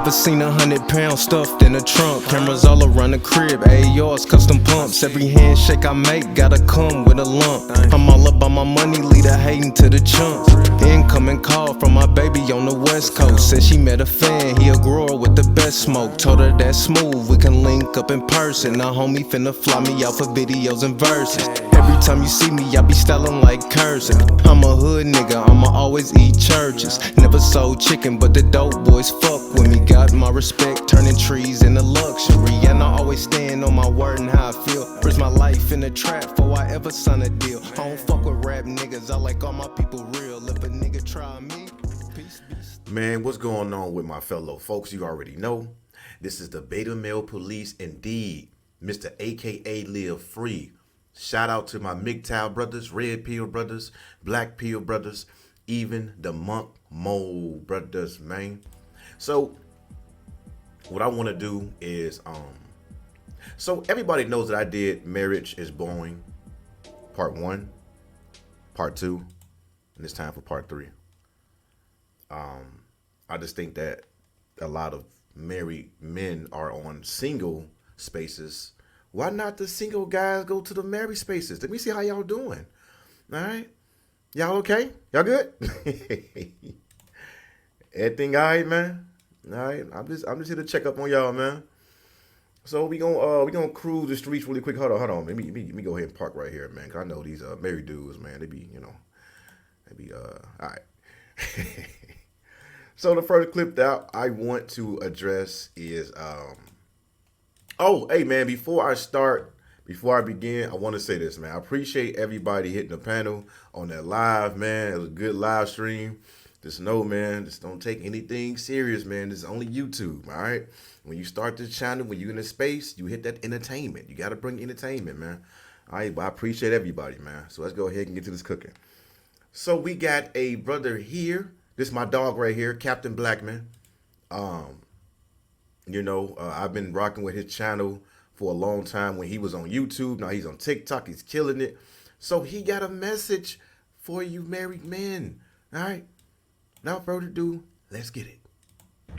Never seen 100 pounds stuffed in a trunk. Cameras all around the crib, ARs, custom pumps. Every handshake I make gotta come with a lump. I'm all about my money, lead a hating to the chunks. Incoming call from my baby on the west coast. Said she met a fan, he a grower with the best smoke. Told her that's smooth, we can link up in person. Now homie finna fly me out for videos and verses. Every time you see me, I be styling like cursing. I'm a hood nigga, I'ma always eat churches. Never sold chicken, but the dope boys fuck with me. Got my respect, turning trees into luxury. And I always stand on my word and how I feel. Risk my life in the trap before I ever sign a deal. I don't fuck with rap niggas, I like all my people real. If a nigga try me, peace. Man, what's going on with my fellow folks? You already know. This is the Beta Male Police indeed. Mr. AKA Live Free. Shout out to my MGTOW brothers, Red Pill brothers, Black Pill brothers, even the Monk Mole brothers, man. So what I want to do is, so everybody knows that I did Marriage is Boring, part 1, part 2, and it's time for part 3. I just think that a lot of married men are on single spaces. Why not the single guys go to the married spaces? Let me see how y'all doing. All right. Y'all okay? Y'all good? Everything all right, man? All right. I'm just here to check up on y'all, man. So we gonna cruise the streets really quick. Hold on. Let me go ahead and park right here, man. Cause I know these married dudes, man. They be all right. So the first clip that I want to address is oh, hey man, before I begin, I want to say this, man. I appreciate everybody hitting the panel on that live, man. It was a good live stream. Just know, man, just don't take anything serious, man. This is only YouTube, all right? When you start this channel, when you're in a space, you hit that entertainment. You got to bring entertainment, man. All right, but I appreciate everybody, man. So let's go ahead and get to this cooking. So we got a brother here. This is my dog right here, Captain Blackman. I've been rocking with his channel for a long time when he was on YouTube. Now he's on TikTok. He's killing it. So he got a message for you married men. All right. Without further ado, let's get it.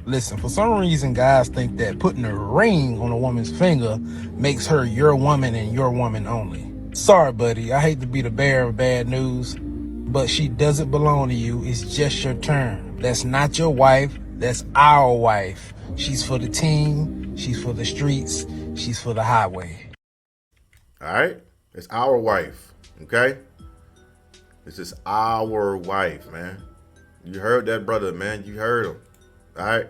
Listen, for some reason, guys think that putting a ring on a woman's finger makes her your woman and your woman only. Sorry, buddy. I hate to be the bearer of bad news, but she doesn't belong to you. It's just your term. That's not your wife. That's our wife. She's for the team. She's for the streets. She's for the highway. All right. It's our wife. Okay. This is our wife, man. You heard that, brother, man. You heard him. All right.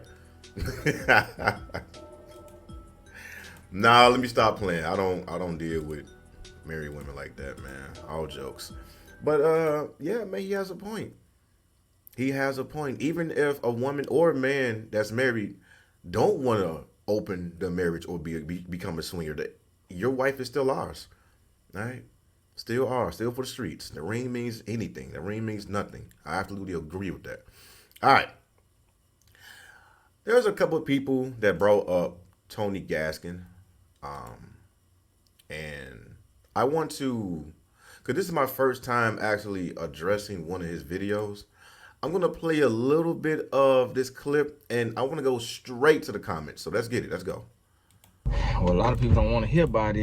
Nah, let me stop playing. I don't deal with married women like that, man. All jokes. But yeah, man, he has a point. He has a point. Even if a woman or a man that's married don't want to open the marriage or become a swinger, your wife is still ours. All right? Still ours. Still for the streets. The ring means anything. The ring means nothing. I absolutely agree with that. All right. There's a couple of people that brought up Tony Gaskin. And I want to, because this is my first time actually addressing one of his videos. I'm going to play a little bit of this clip, and I want to go straight to the comments. So let's get it. Let's go. Well, a lot of people don't want to hear about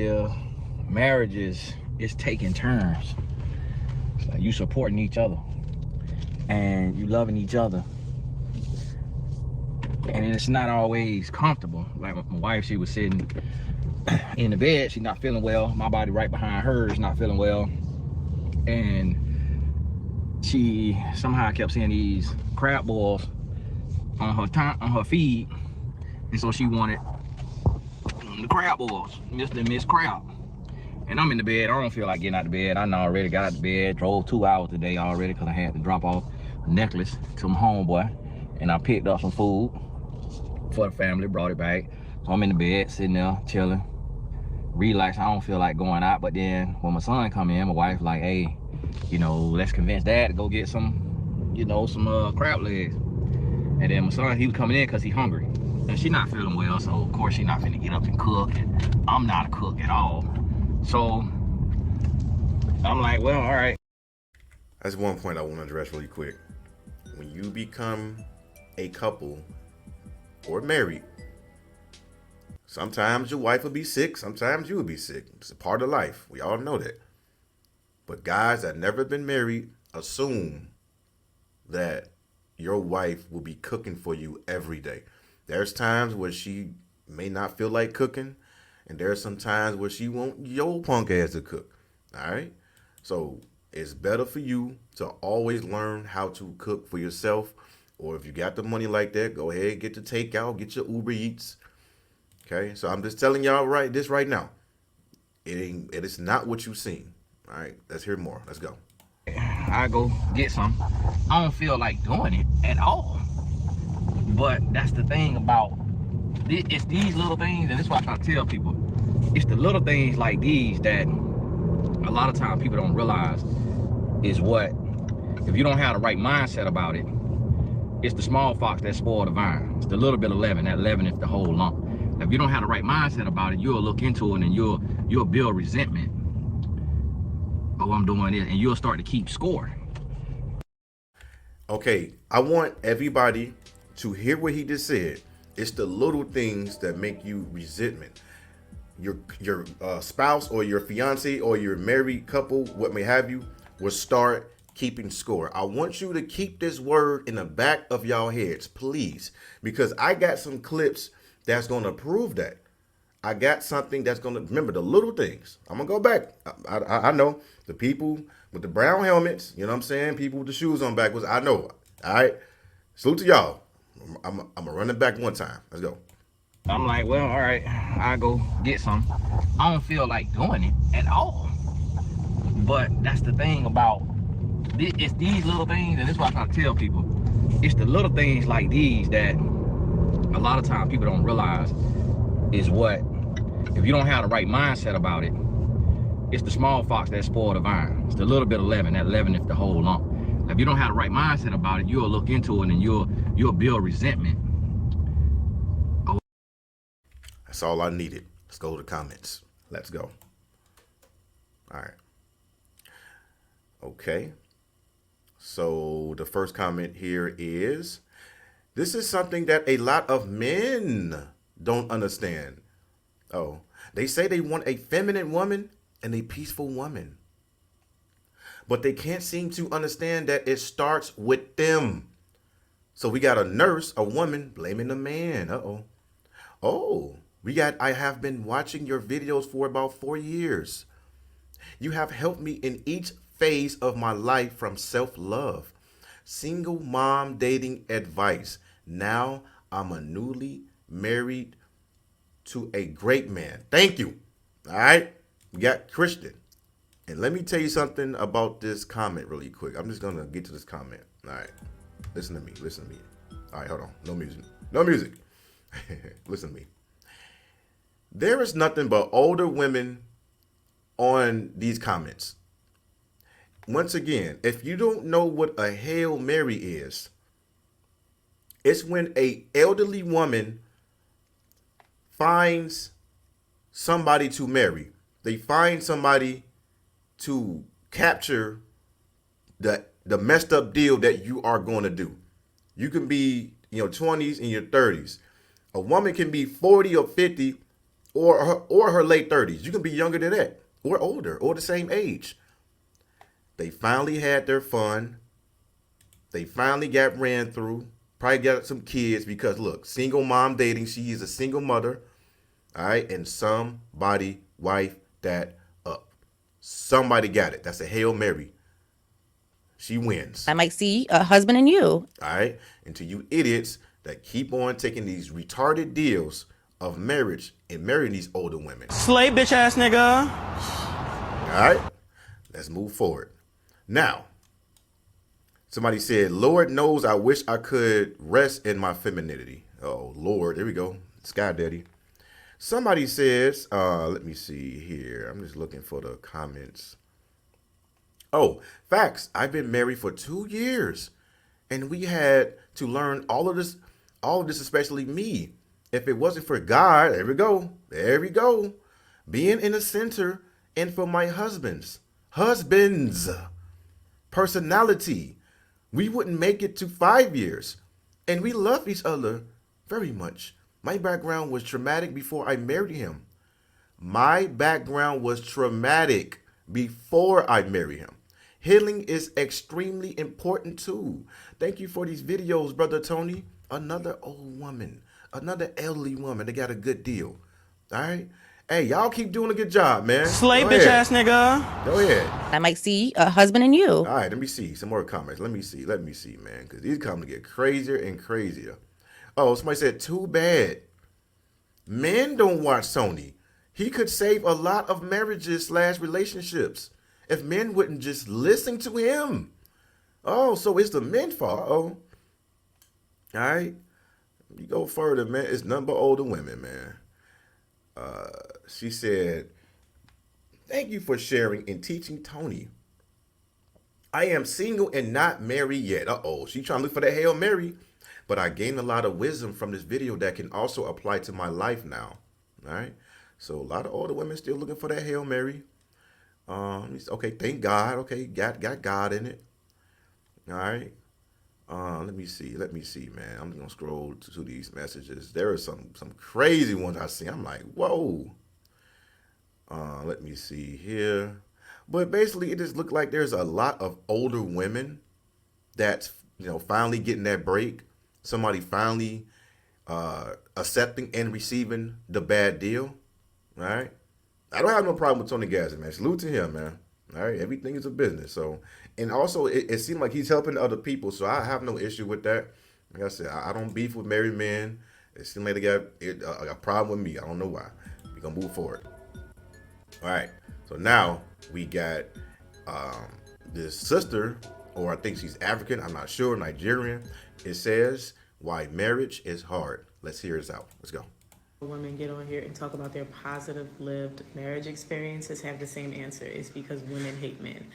marriages is taking turns. It's like you supporting each other and you loving each other. And it's not always comfortable. Like my wife, she was sitting in the bed. She's not feeling well. My body right behind her is not feeling well. And she somehow kept seeing these crab balls on her feed, and so she wanted the crab balls, Mr. Miss Crab. And I'm in the bed. I don't feel like getting out of bed. I already got out of bed. Drove 2 hours today already because I had to drop off a necklace to my homeboy, and I picked up some food for the family, brought it back. So I'm in the bed, sitting there chilling, relaxing. I don't feel like going out. But then when my son come in, my wife like, hey, let's convince dad to go get some, some crab legs. And then my son, he was coming in because he's hungry. And she not feeling well, so of course she not finna get up and cook. And I'm not a cook at all. So I'm like, well, all right. That's one point I want to address really quick. When you become a couple, or married, sometimes your wife will be sick, sometimes you will be sick. It's a part of life. We all know that. But guys that never been married assume that your wife will be cooking for you every day. There's times where she may not feel like cooking, and there's some times where she want your punk ass to cook. All right? So it's better for you to always learn how to cook for yourself. Or if you got the money like that, go ahead, get the takeout, get your Uber Eats. Okay? So I'm just telling y'all right now. It is not what you seen. All right, let's hear more. Let's go. I go get some. I don't feel like doing it at all. But that's the thing about it's these little things, and this is why I try to tell people. It's the little things like these that a lot of times people don't realize is what, if you don't have the right mindset about it, it's the small fox that spoil the vine. It's the little bit of leaven. That leaven is the whole lump. If you don't have the right mindset about it, you'll look into it and you'll build resentment. Oh, I'm doing it, and you'll start to keep score. Okay, I want everybody to hear what he just said. It's the little things that make you resentment. Your spouse or your fiance or your married couple, what may have you, will start keeping score. I want you to keep this word in the back of y'all heads, please, because I got some clips that's going to prove that. I got something that's going to, remember the little things. I'm going to go back. I know the people with the brown helmets, you know what I'm saying? People with the shoes on backwards. I know. All right. Salute to y'all. I'm going to run it back one time. Let's go. I'm like, well, all right, I go get some. I don't feel like doing it at all. But that's the thing about it's these little things, and this is why I try to tell people. It's the little things like these that a lot of times people don't realize is what, if you don't have the right mindset about it, it's the small fox that spoil the vine. It's the little bit of leaven. That leaven is the whole lump. If you don't have the right mindset about it, you'll look into it and you'll build resentment. That's all I needed. Let's go to the comments. Let's go. All right. Okay. So the first comment here is, this is something that a lot of men don't understand. Oh, they say they want a feminine woman and a peaceful woman, but they can't seem to understand that it starts with them. So we got a nurse, a woman, blaming the man. Oh, I have been watching your videos for about 4 years. You have helped me in each phase of my life, from self-love, single mom dating advice. Now I'm a newly married to a great man. Thank you. All right. We got Christian. And let me tell you something about this comment really quick. I'm just going to get to this comment. All right. Listen to me. All right, hold on. No music. Listen to me. There is nothing but older women on these comments. Once again, if you don't know what a Hail Mary is, it's when a elderly woman finds somebody to marry. They find somebody to capture the messed up deal that you are going to do. You can be, 20s and your 30s. A woman can be 40 or 50 or her late 30s. You can be younger than that or older or the same age. They finally had their fun. They finally got ran through. Probably got some kids because, look, single mom dating. She is a single mother. All right. And somebody wife that up. Somebody got it. That's a Hail Mary. She wins. I might see a husband in you. All right. And to you idiots that keep on taking these retarded deals of marriage and marrying these older women. Slay bitch ass nigga. All right. Let's move forward. Now, somebody said, Lord knows I wish I could rest in my femininity. Oh, Lord. There we go. Sky Daddy. Somebody says, let me see here. I'm just looking for the comments. Oh, facts. I've been married for 2 years, and we had to learn all of this, especially me. If it wasn't for God, there we go, being in the center, and for my husband's personality, we wouldn't make it to 5 years, and we love each other Very much. My background was traumatic before I married him. My background was traumatic before I married him. Healing is extremely important too. Thank you for these videos, Brother Tony. Another old woman, another elderly woman. They got a good deal. All right. Hey, y'all keep doing a good job, man. Slay bitch ass nigga. Go ahead. I might see a husband in you. All right, let me see some more comments. Let me see, man, because these comments get crazier and crazier. Oh, somebody said, too bad. Men don't watch Sony. He could save a lot of marriages / relationships if men wouldn't just listen to him. Oh, so it's the men's fault. Oh, all right. You go further, man. It's nothing but older women, man. She said, thank you for sharing and teaching Tony. I am single and not married yet. Uh-oh, she trying to look for that Hail Mary. But I gained a lot of wisdom from this video that can also apply to my life now. All right. So a lot of older women still looking for that Hail Mary. Okay, thank God. Okay, got God in it. All right. Let me see, man. I'm gonna scroll to these messages. There are some crazy ones I see. I'm like, whoa. Let me see here. But basically, it just looked like there's a lot of older women that's, finally getting that break. Somebody finally accepting and receiving the bad deal. All right. I don't have no problem with Tony Gassett, man. Salute to him, man. All right. Everything is a business. So, and also it seemed like he's helping other people. So I have no issue with that. Like I said, I don't beef with married men. It seemed like they got a problem with me. I don't know why. We're going to move forward. All right. So now we got this sister, or I think she's African, I'm not sure, Nigerian. It says, why marriage is hard. Let's hear this out. Let's go. Women get on here and talk about their positive lived marriage experiences have the same answer. It's because women hate men.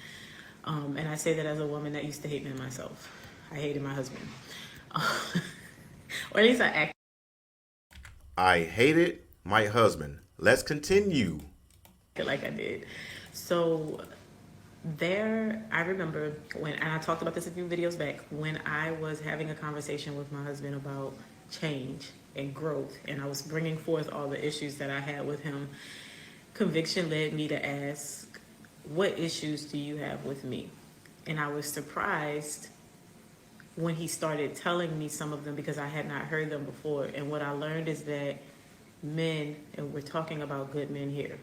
And I say that as a woman that used to hate men myself. I hated my husband. Or at least I hated my husband. Let's continue. Like I did. So I remember when, and I talked about this a few videos back, when I was having a conversation with my husband about change and growth, and I was bringing forth all the issues that I had with him, conviction led me to ask, what issues do you have with me? And I was surprised when he started telling me some of them because I had not heard them before. And what I learned is that men, and we're talking about good men here,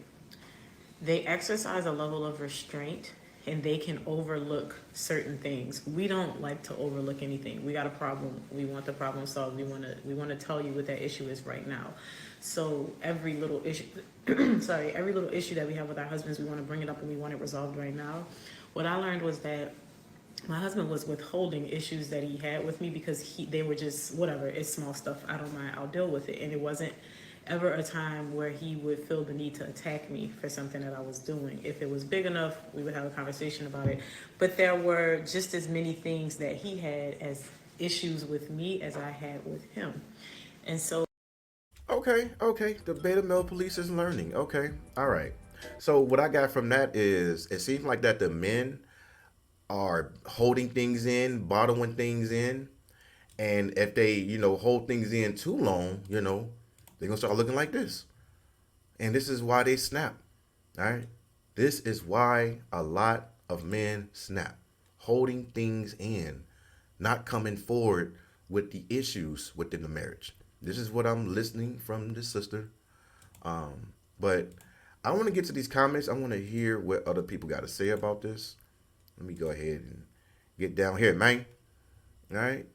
they exercise a level of restraint and they can overlook certain things. We don't like to overlook anything. We got a problem. We want the problem solved. We want to tell you what that issue is right now. So every little issue, every little issue that we have with our husbands, we want to bring it up and we want it resolved right now. What I learned was that my husband was withholding issues that he had with me because they were just, whatever, it's small stuff. I don't mind. I'll deal with it. And it wasn't ever a time where he would feel the need to attack me for something that I was doing. If it was big enough, we would have a conversation about it. But there were just as many things that he had as issues with me as I had with him. And so. Okay. The beta male police is learning. Okay. All right. So what I got from that is it seems like that the men are holding things in, bottling things in. And if they, hold things in too long, they're going to start looking like this. And this is why they snap. All right. This is why a lot of men snap. Holding things in, not coming forward with the issues within the marriage. This is what I'm listening from this sister. But I want to get to these comments. I want to hear what other people got to say about this. Let me go ahead and get down here, man. All right.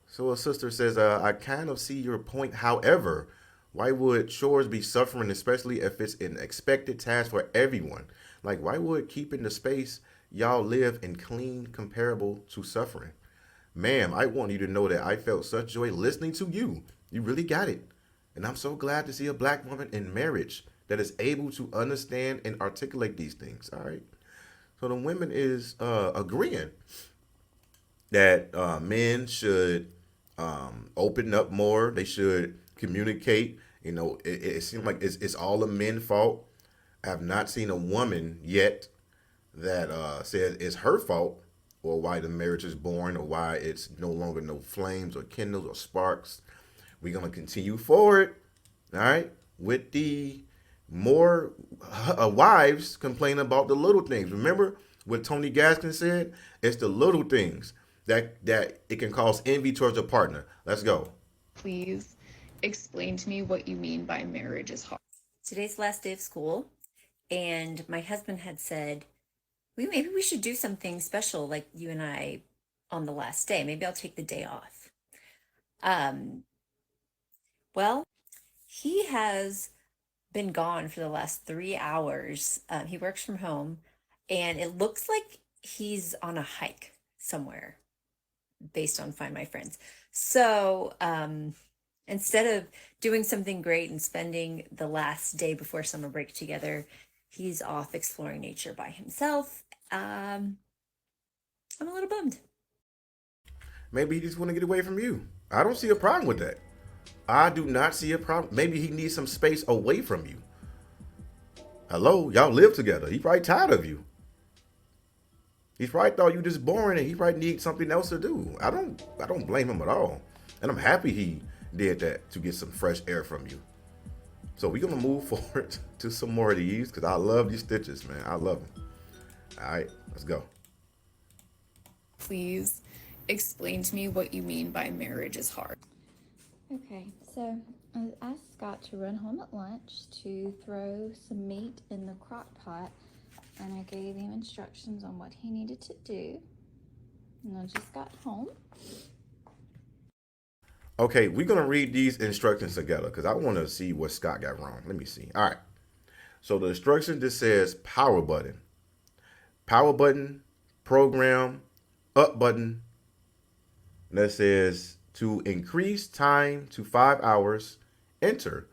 So a sister says, I kind of see your point. However, why would chores be suffering, especially if it's an expected task for everyone? Like, why would keeping the space y'all live in clean comparable to suffering? Ma'am, I want you to know that I felt such joy listening to you. You really got it. And I'm so glad to see a black woman in marriage that is able to understand and articulate these things. All right. So the women is agreeing that men should open up more. They should communicate. It seems like it's all a men's fault. I have not seen a woman yet that says it's her fault or why the marriage is boring or why it's no longer no flames or kindles or sparks. We're gonna continue forward, all right, with the more wives complaining about the little things. Remember what Tony Gaskin said? It's the little things that it can cause envy towards a partner. Let's go. Please explain to me what you mean by marriage is hard. Today's the last day of school, and my husband had said, maybe we should do something special like you and I on the last day. Maybe I'll take the day off. Well, he has been gone for the last 3 hours. He works from home, and it looks like he's on a hike somewhere based on Find My Friends. So instead of doing something great and spending the last day before summer break together, he's off exploring nature by himself. I'm a little bummed. Maybe he just want to get away from you. I don't see a problem with that. I do not see a problem. Maybe he needs some space away from you. Hello, y'all live together. He probably tired of you. He probably thought you just boring and he probably needs something else to do. I don't blame him at all. And I'm happy he did that to get some fresh air from you. So we're gonna move forward to some more of these because I love these stitches, man. I love them. All right, let's go. Please explain to me what you mean by marriage is hard. Okay, so I asked Scott to run home at lunch to throw some meat in the crock pot, and I gave him instructions on what he needed to do. And I just got home. Okay, we're gonna read these instructions together because I want to see what Scott got wrong. Let me see. All right. So the instruction just says power button, program, up button. That says to increase time to 5 hours, enter.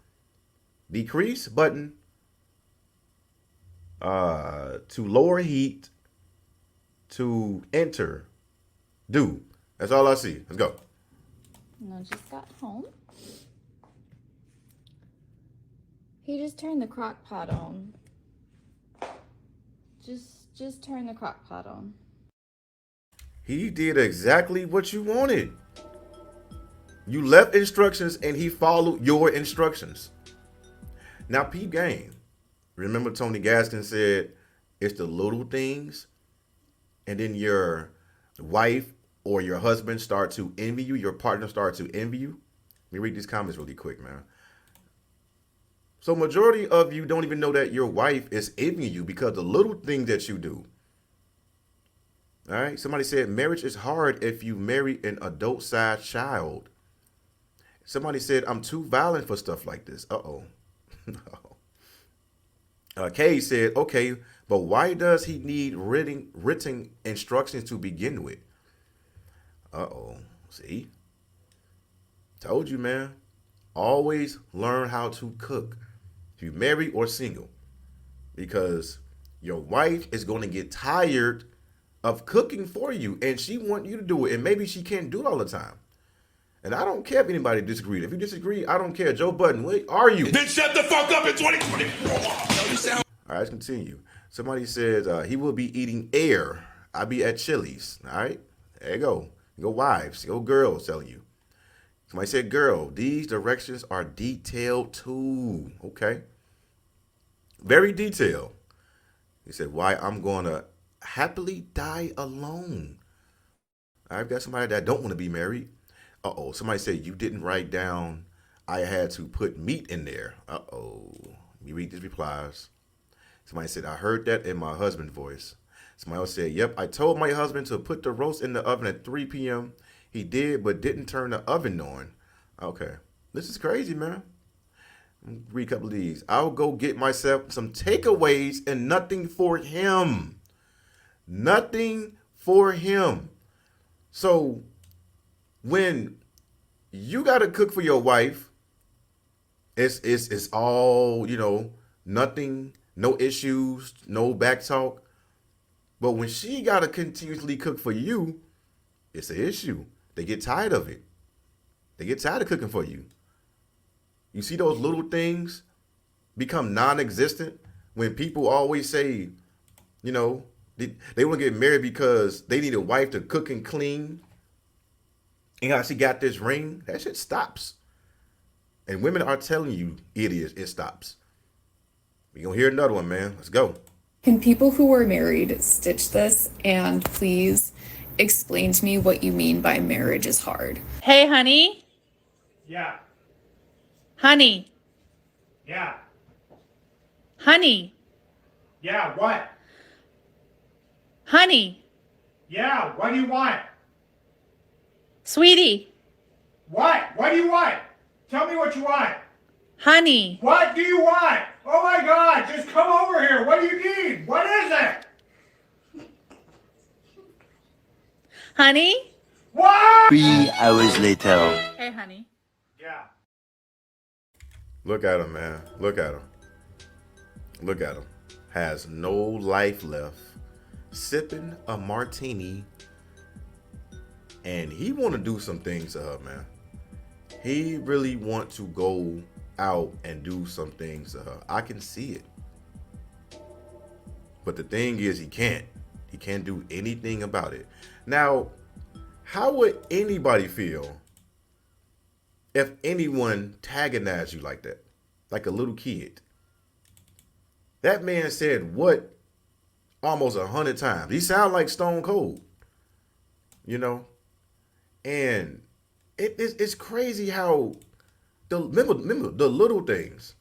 Decrease button. To lower heat, to enter. Do. That's all I see. Let's go. And I just got home. He just turned the crock pot on. Just turn the crock pot on. He did exactly what you wanted. You left instructions and he followed your instructions. Now, peep game. Remember Tony Gaskin said it's the little things, and then your wife or your husband start to envy you, your partner starts to envy you. Let me read these comments really quick, man. So majority of you don't even know that your wife is envying you because the little things that you do. All right. Somebody said marriage is hard if you marry an adult-sized child. Somebody said I'm too violent for stuff like this. Uh-oh. Kay said, okay, but why does he need written instructions to begin with? Uh-oh. See? Told you, man. Always learn how to cook. If you're married or single. Because your wife is going to get tired of cooking for you. And she wants you to do it. And maybe she can't do it all the time. And I don't care if anybody disagrees. If you disagree, I don't care. Joe Budden, where are you? Then shut the fuck up in 2020. All right, let's continue. Somebody says he will be eating air. I'll be at Chili's. All right, there you go. Go wives, go girls telling you. Somebody said, girl, these directions are detailed too. Okay. Very detailed. He said, why I'm going to happily die alone. I've got somebody that don't want to be married. Uh-oh. Somebody said, you didn't write down I had to put meat in there. Uh-oh. Let me read these replies. Somebody said, I heard that in my husband's voice. Somebody else said, yep, I told my husband to put the roast in the oven at 3 p.m. He did, but didn't turn the oven on. Okay. This is crazy, man. Read a couple of these. I'll go get myself some takeaways and nothing for him. Nothing for him. So when you got to cook for your wife, it's all, nothing, no issues, no back talk. But when she got to continuously cook for you, it's an issue. They get tired of it. They get tired of cooking for you. You see those little things become non-existent when people always say, they want to get married because they need a wife to cook and clean. And how she got this ring. That shit stops. And women are telling you it is. It stops. We gonna hear another one, man. Let's go. Can people who are married stitch this and please explain to me what you mean by marriage is hard? Hey, honey. Yeah. Honey. Yeah. Honey. Yeah. What? Honey. Yeah. What do you want? Sweetie. What? What do you want? Tell me what you want. Honey. What do you want? Oh my God! Just come over here. What do you need? What is it? Honey. What? 3 hours later. Hey, honey. Yeah. Look at him, man. Look at him. Look at him. Has no life left. Sipping a martini. And he want to do some things to her, man. He really want to go out and do some things to her. I can see it. But the thing is, he can't. He can't do anything about it. Now, how would anybody feel if anyone antagonized you like that? Like a little kid. That man said what almost 100 times. He sound like Stone Cold. You know? And it's crazy how remember the little things.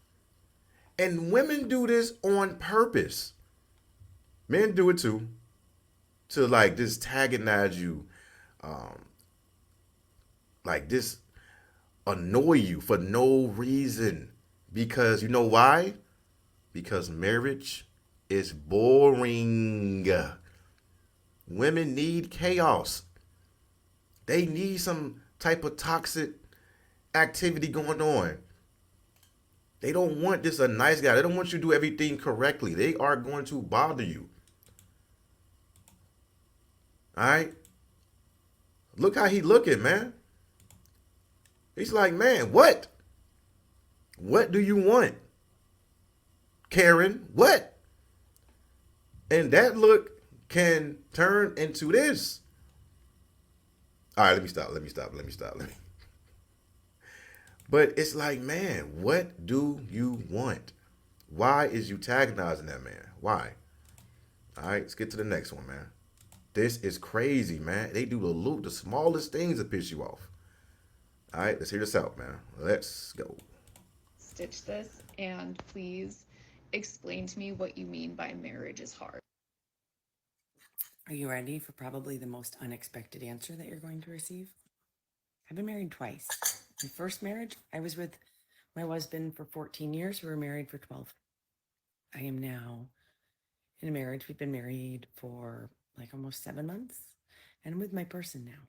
And women do this on purpose. Men do it too. To like just antagonize you. Like this annoy you for no reason. Because you know why? Because marriage is boring. Women need chaos. They need some type of toxic activity going on. They don't want this a nice guy. They don't want you to do everything correctly. They are going to bother you. All right? Look how he looking, man. He's like, man, what? What do you want? Karen, what? And that look can turn into this. All right, let me stop. But it's like, man, what do you want? Why is you antagonizing that man? Why? All right, let's get to the next one, man. This is crazy, man. They do the smallest things to piss you off. All right, let's hear this out, man. Let's go. Stitch this and please explain to me what you mean by marriage is hard. Are you ready for probably the most unexpected answer that you're going to receive? I've been married twice. My first marriage, I was with my husband for 14 years. We were married for 12. I am now in a marriage. We've been married for like almost 7 months. And I'm with my person now.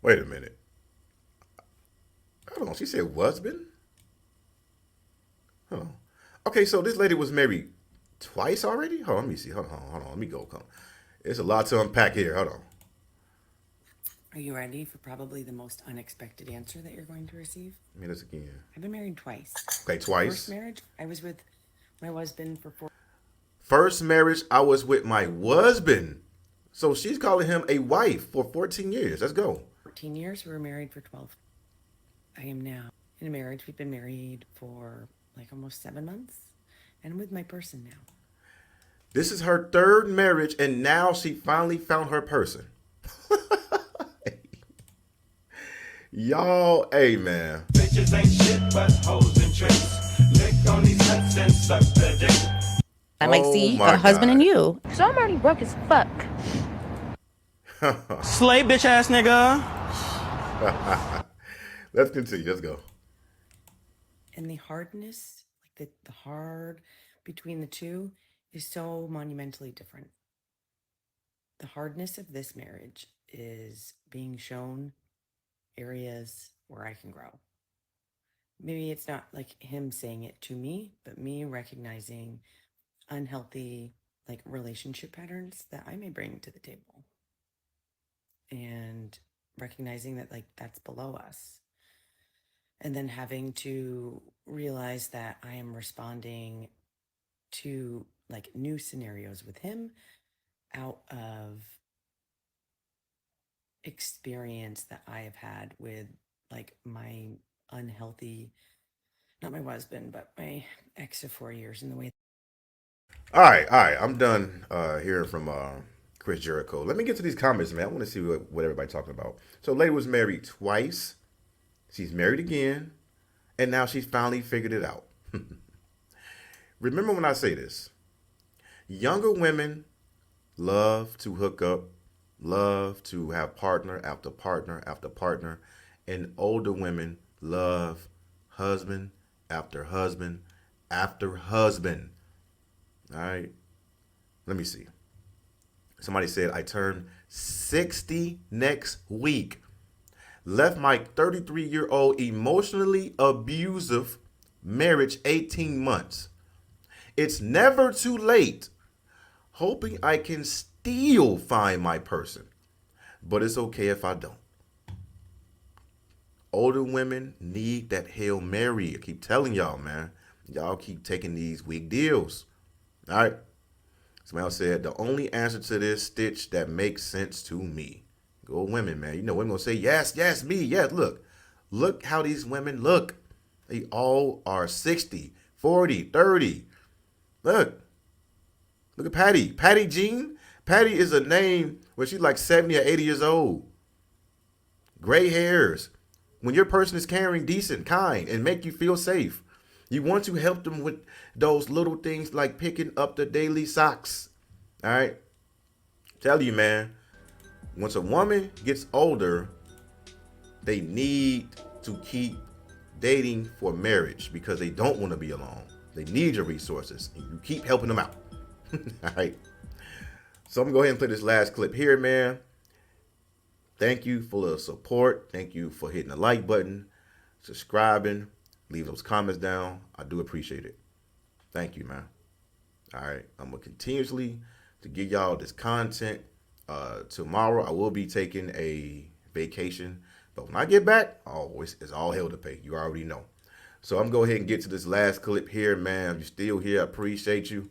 Wait a minute. Hold on. She said husband? Hold on. Okay, so this lady was married twice already? Hold on, let me see. Hold on. Let me go. Come. There's a lot to unpack here. Hold on. Are you ready for probably the most unexpected answer that you're going to receive? Let me this again. I've been married twice. Okay, twice. First marriage, I was with my husband for 4. First marriage, I was with my husband. So she's calling him a wife for 14 years. Let's go. 14 years, we were married for 12. I am now in a marriage. We've been married for like almost 7 months. And I'm with my person now. This is her third marriage, and now she finally found her person. Y'all, hey, man. Bitches ain't shit but hoes and tricks. Lick on these nuts and suck the dick. I might see a husband in you. So I'm already broke as fuck. Slay bitch ass nigga. Let's continue. Let's go. And the hardness, like the hard between the two, is so monumentally different. The hardness of this marriage is being shown areas where I can grow. Maybe it's not like him saying it to me, but me recognizing unhealthy like relationship patterns that I may bring to the table. And recognizing that like that's below us. And then having to realize that I am responding to like new scenarios with him out of experience that I have had with like my unhealthy, not my husband, but my ex of 4 years, and the way. All right, all right. I'm done hearing from Chris Jericho. Let me get to these comments, man. I want to see what everybody's talking about. So, lady was married twice. She's married again, and now she's finally figured it out. Remember when I say this? Younger women love to hook up, love to have partner after partner after partner, and older women love husband after husband after husband. All right. Let me see. Somebody said I turn 60 next week. Left my 33-year-old emotionally abusive marriage 18 months. It's never too late. Hoping I can still find my person. But it's okay if I don't. Older women need that Hail Mary. I keep telling y'all, man. Y'all keep taking these weak deals. All right. Somebody else said, the only answer to this, Stitch, that makes sense to me. Go women, man. You know, women gonna say, yes, yes, me, yes. Look how these women look. They all are 60, 40, 30. Look at Patty. Patty Jean. Patty is a name where she's like 70 or 80 years old. Gray hairs. When your person is caring, decent, kind, and make you feel safe, you want to help them with those little things like picking up the daily socks. All right? Tell you, man, once a woman gets older, they need to keep dating for marriage because they don't want to be alone. They need your resources, and you keep helping them out. All right? So I'm going to go ahead and play this last clip here, man. Thank you for the support. Thank you for hitting the like button, subscribing, leave those comments down. I do appreciate it. Thank you, man. All right. I'm going to continuously to give y'all this content. Tomorrow I will be taking a vacation, but when I get back, it's all hell to pay. You already know. So I'm going to go ahead and get to this last clip here, man. If you're still here, I appreciate you.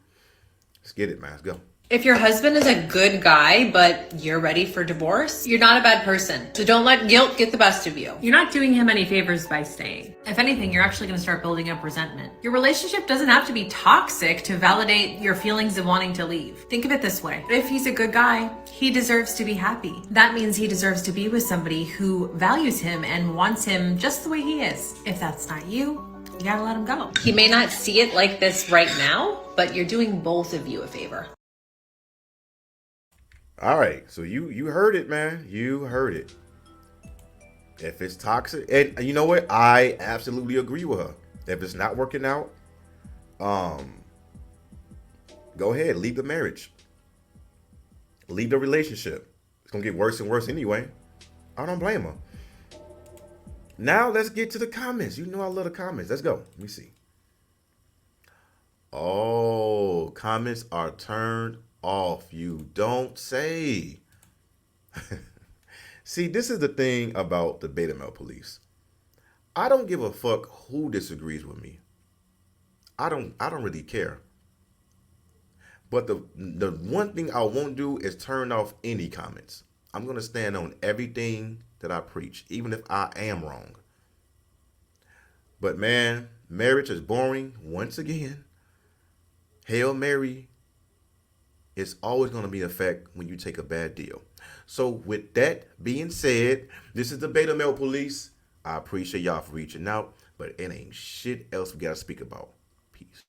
Let's get it, man. Let's go. If your husband is a good guy, but you're ready for divorce, you're not a bad person. So don't let guilt get the best of you. You're not doing him any favors by staying. If anything, you're actually going to start building up resentment. Your relationship doesn't have to be toxic to validate your feelings of wanting to leave. Think of it this way. If he's a good guy, he deserves to be happy. That means he deserves to be with somebody who values him and wants him just the way he is. If that's not you, you gotta let him go. He may not see it like this right now, but you're doing both of you a favor. All right, so you heard it, man. You heard it. If it's toxic, and you know what? I absolutely agree with her. If it's not working out, go ahead, leave the marriage. Leave the relationship. It's gonna get worse and worse anyway. I don't blame her. Now let's get to the comments. You know I love the comments. Let's go. Let me see. Oh, comments are turned off. You don't say. See, this is the thing about the beta male police. I don't give a fuck who disagrees with me. I don't really care. But the one thing I won't do is turn off any comments. I'm going to stand on everything that I preach, even if I am wrong. But man, marriage is boring once again. Hail Mary is always going to be in effect when you take a bad deal. So with that being said, this is the Beta Male Police. I appreciate y'all for reaching out, but it ain't shit else we got to speak about. Peace.